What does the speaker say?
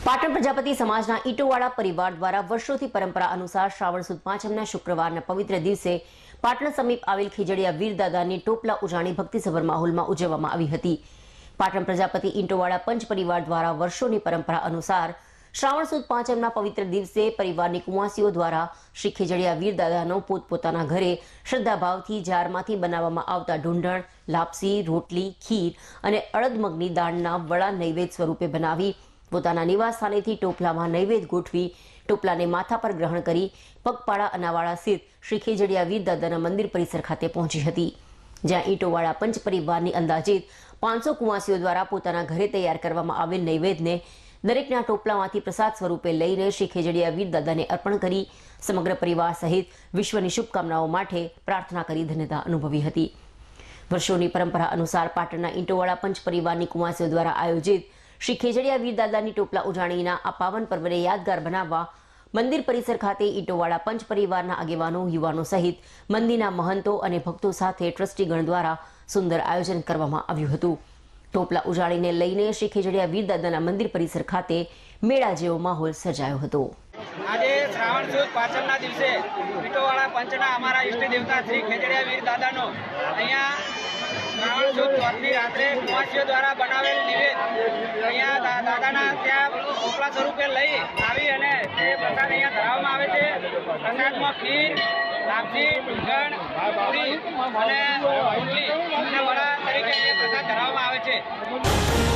પાટણ પ્રજાપતિ સમાજના ઈટોવાળા પરિવાર દ્વારા વર્ષોથી પરંપરા અનુસાર શ્રાવણ સુદ પાંચમના શુક્રવારના પવિત્ર દિવસે પાટણ સમીપ આવેલ ખીજડીયા વીરદાદાની ટોપલા ઉજાણી ભક્તિસભર માહોલમાં ઉજવવામાં આવી હતી। પાટણ પ્રજાપતિ ઈટોવાળા પંચ પરિવાર દ્વારા વર્ષોની પરંપરા અનુસાર શ્રાવણ સુદ પાંચમના પવિત્ર દિવસે પરિવારની કુંવાસીઓ દ્વારા શ્રી ખીજડીયા વીરદાદાનો પોતપોતાના ઘરે શ્રદ્ધાભાવથી જારમાંથી બનાવવામાં આવતા ઢૂંઢણ, લાપસી, રોટલી, ખીર અને અડદ મગની દાળના વડા નૈવેદ્ય સ્વરૂપે બનાવી પોતાના નિવાસ સ્થાનેથી ટોપલામાં નૈવેદ્ય ગોઠવી ટોપલાને માથા પર ગ્રહણ કરી પગપાળા અનાવાડા સ્થિત શ્રી ખીજડીયા વીરદાદાના મંદિર પરિસર ખાતે પહોંચી હતી, જ્યાં ઈટોવાળા પંચ પરિવારની અંદાજિત 500 કુંવાસીઓ દ્વારા પોતાના ઘરે તૈયાર કરવામાં આવેલ નૈવેદ્યને દરેકના ટોપલામાંથી પ્રસાદ સ્વરૂપે લઈને શ્રી ખીજડીયા વીરદાદાને અર્પણ કરી સમગ્ર પરિવાર સહિત વિશ્વની શુભકામનાઓ માટે પ્રાર્થના કરી ધન્યતા અનુભવી હતી। વર્ષોની પરંપરા અનુસાર પાટણના ઈટોવાળા પંચ પરિવારની કુંવાસીઓ દ્વારા આયોજિત શ્રી ખીજડીયા વીરદાદાની ટોપલા ઉજાણીના આ પાવન પર્વને યાદગાર બનાવવા મંદિર પરિસર ખાતે ઈટોવાળા પંચ પરિવારના આગેવાનો, યુવાનો સહિત મંદિરના મહંતો અને ભક્તો સાથે ટ્રસ્ટીગણ દ્વારા સુંદર આયોજન કરવામાં આવ્યું હતું। ટોપલા ઉજાણીને લઈને શ્રી ખીજડીયા વીરદાદાના મંદિર પરિસર ખાતે મેળા જેવો માહોલ સર્જાયો હતો। આજે શ્રાવણ સુદ પાંચમના દિવસે ઈટોવાળા પંચના અમારા ઈષ્ટ દેવતા શ્રી ખીજડીયા વીરદાદાનો અહીંયા શ્રાવણ સુદ ચોથની રાત્રે કુંવાસીઓ દ્વારા બનાવેલ નિવેદ અહીંયા દાદાના ત્યાં ટોપલા સ્વરૂપે લઈ આવી અને તે પ્રસાદ અહીંયા ધરાવવામાં આવે છે। પ્રસાદમાં ખીર, લાપસી, ઢૂંઢણ, પૂરી અને રોટલી અને વડા તરીકે પ્રસાદ ધરાવવામાં આવે છે।